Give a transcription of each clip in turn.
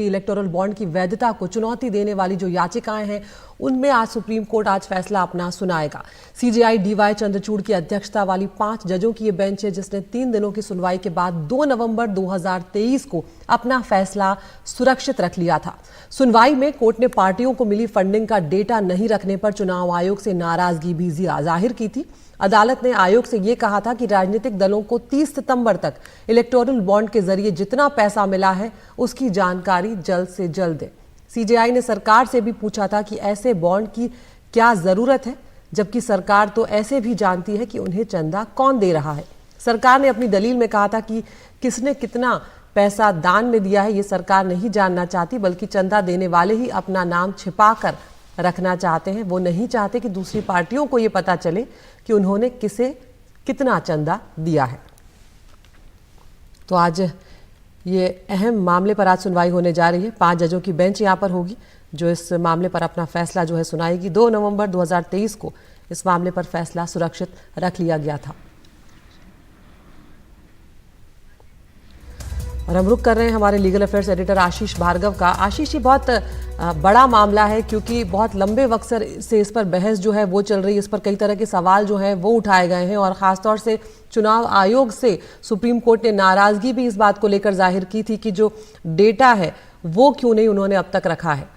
Electoral bond की वैधता को चुनौती देने वाली जो याचिकाएं हैं उनमें आज सुप्रीम कोर्ट आज फैसला अपना सुनाएगा। सीजेआई डीवाई चंद्रचूड़ की अध्यक्षता वाली 5 जजों की यह बेंच है जिसने 3 दिनों की सुनवाई के बाद 2 नवंबर 2023 को अपना फैसला सुरक्षित रख लिया था। सुनवाई में कोर्ट ने पार्टियों को मिली फंडिंग का डेटा नहीं रखने पर चुनाव आयोग से नाराजगी भी जाहिर की थी। अदालत ने आयोग से यह कहा था कि राजनीतिक दलों को 30 सितंबर तक इलेक्टोरल बॉन्ड के जरिए जितना पैसा मिला है उसकी जानकारी जल्द से जल्द दे। सीजेआई ने सरकार से भी पूछा था कि ऐसे बॉन्ड की क्या जरूरत है, जबकि सरकार तो ऐसे भी जानती है कि उन्हें चंदा कौन दे रहा है। सरकार ने अपनी दलील में कहा था कि किसने कितना पैसा दान में दिया है ये सरकार नहीं जानना चाहती, बल्कि चंदा देने वाले ही अपना नाम छिपाकर रखना चाहते हैं। वो नहीं चाहते कि दूसरी पार्टियों को ये पता चले कि उन्होंने किसे कितना चंदा दिया है। तो आज ये अहम मामले पर आज सुनवाई होने जा रही है। 5 जजों की बेंच यहां पर होगी जो इस मामले पर अपना फैसला जो है सुनाएगी। 2 नवंबर 2023 को इस मामले पर फैसला सुरक्षित रख लिया गया था। और हम रुक कर रहे हैं हमारे लीगल अफेयर्स एडिटर आशीष भार्गव का। आशीष, ये बहुत बड़ा मामला है क्योंकि बहुत लंबे वक्त से इस पर बहस जो है वो चल रही है। इस पर कई तरह के सवाल जो हैं वो उठाए गए हैं और ख़ासतौर से चुनाव आयोग से सुप्रीम कोर्ट ने नाराज़गी भी इस बात को लेकर जाहिर की थी कि जो डेटा है वो क्यों नहीं उन्होंने अब तक रखा है।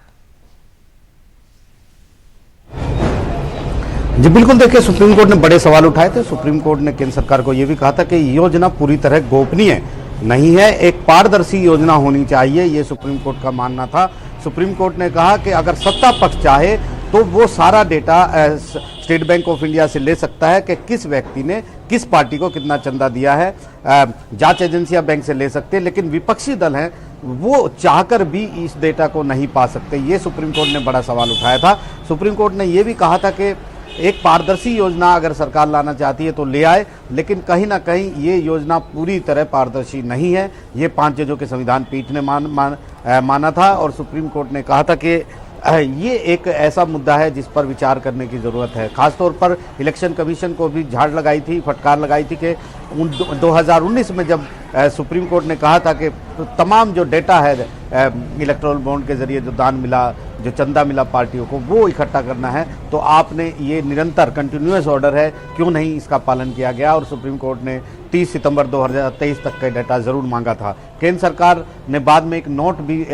जी बिल्कुल, देखिए सुप्रीम कोर्ट ने बड़े सवाल उठाए थे। सुप्रीम कोर्ट ने केंद्र सरकार को यह भी कहा था कि योजना पूरी तरह गोपनीय नहीं है, एक पारदर्शी योजना होनी चाहिए, ये सुप्रीम कोर्ट का मानना था। सुप्रीम कोर्ट ने कहा कि अगर सत्ता पक्ष चाहे तो वो सारा data state bank of India से ले सकता है कि किस व्यक्ति ने किस पार्टी को कितना चंदा दिया है। जांच एजेंसियां बैंक से ले सकते हैं, लेकिन विपक्षी दल हैं वो चाहकर भी इस डेटा को नहीं पा सकते। ये सुप्रीम कोर्ट ने बड़ा सवाल उठाया था। सुप्रीम कोर्ट ने यह भी कहा था कि एक पारदर्शी योजना अगर सरकार लाना चाहती है तो ले आए, लेकिन कहीं ना कहीं ये योजना पूरी तरह पारदर्शी नहीं है। ये 5 जजों के संविधान पीठ ने माना था और सुप्रीम कोर्ट ने कहा था कि ये एक ऐसा मुद्दा है जिस पर विचार करने की ज़रूरत है। खासतौर पर इलेक्शन कमीशन को भी झाड़ लगाई थी, फटकार लगाई थी कि 2019 में जब सुप्रीम कोर्ट ने कहा था कि तमाम जो डेटा है इलेक्टोरल बॉन्ड के जरिए जो दान मिला, जो चंदा मिला पार्टियों को, वो इकट्ठा करना है, तो आपने ये निरंतर कंटिन्यूअस ऑर्डर है, क्यों नहीं इसका पालन किया गया। और सुप्रीम कोर्ट ने 30 सितंबर 2023 तक का डेटा जरूर मांगा था। केंद्र सरकार ने बाद में एक नोट भी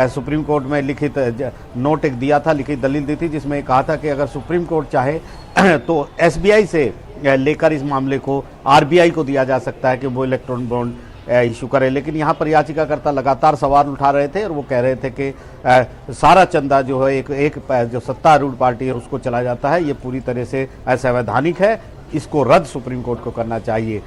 सुप्रीम कोर्ट में लिखित नोट एक दिया था, लिखित दलील दी थी, जिसमें कहा था कि अगर सुप्रीम कोर्ट चाहे तो एसबीआई से लेकर इस मामले को आरबीआई को दिया जा सकता है कि वो इलेक्ट्रॉन बॉन्ड इशू करे। लेकिन यहाँ पर याचिकाकर्ता लगातार सवाल उठा रहे थे और वो कह रहे थे कि सारा चंदा जो है एक जो सत्तारूढ़ पार्टी है उसको चला जाता है, ये पूरी तरह से असंवैधानिक है, इसको रद्द सुप्रीम कोर्ट को करना चाहिए।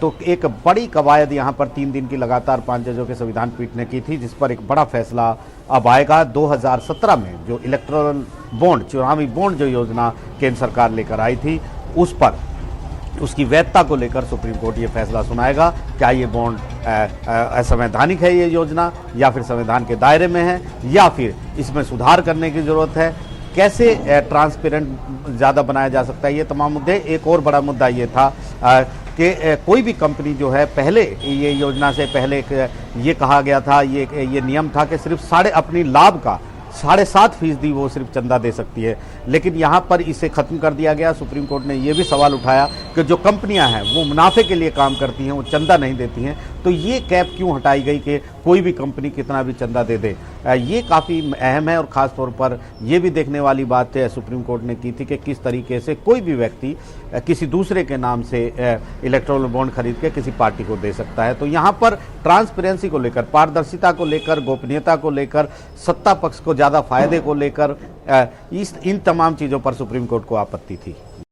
तो एक बड़ी कवायद यहाँ पर 3 दिन की लगातार 5 जजों के संविधान पीठ ने की थी, जिस पर एक बड़ा फैसला अब आएगा। 2017 में जो इलेक्टोरल बॉन्ड, चुनावी बॉन्ड जो योजना केंद्र सरकार लेकर आई थी, उस पर उसकी वैधता को लेकर सुप्रीम कोर्ट ये फैसला सुनाएगा। क्या ये बॉन्ड असंवैधानिक है ये योजना, या फिर संविधान के दायरे में है, या फिर इसमें सुधार करने की जरूरत है, कैसे ट्रांसपेरेंट ज़्यादा बनाया जा सकता है, ये तमाम मुद्दे। एक और बड़ा मुद्दा ये था कि कोई भी कंपनी जो है, पहले ये योजना से पहले ये कहा गया था, ये नियम था कि सिर्फ अपनी लाभ का 7.5% वो सिर्फ चंदा दे सकती है, लेकिन यहाँ पर इसे खत्म कर दिया गया। सुप्रीम कोर्ट ने ये भी सवाल उठाया कि जो कंपनियां हैं वो मुनाफे के लिए काम करती हैं, वो चंदा नहीं देती हैं, तो ये कैप क्यों हटाई गई कि कोई भी कंपनी कितना भी चंदा दे दे। ये काफ़ी अहम है और ख़ास तौर पर ये भी देखने वाली बात है सुप्रीम कोर्ट ने की थी कि किस तरीके से कोई भी व्यक्ति किसी दूसरे के नाम से इलेक्टोरल बॉन्ड खरीद के किसी पार्टी को दे सकता है। तो यहाँ पर ट्रांसपेरेंसी को लेकर, पारदर्शिता को लेकर, गोपनीयता को लेकर, सत्ता पक्ष को ज़्यादा फायदे को लेकर इन तमाम चीज़ों पर सुप्रीम कोर्ट को आपत्ति थी।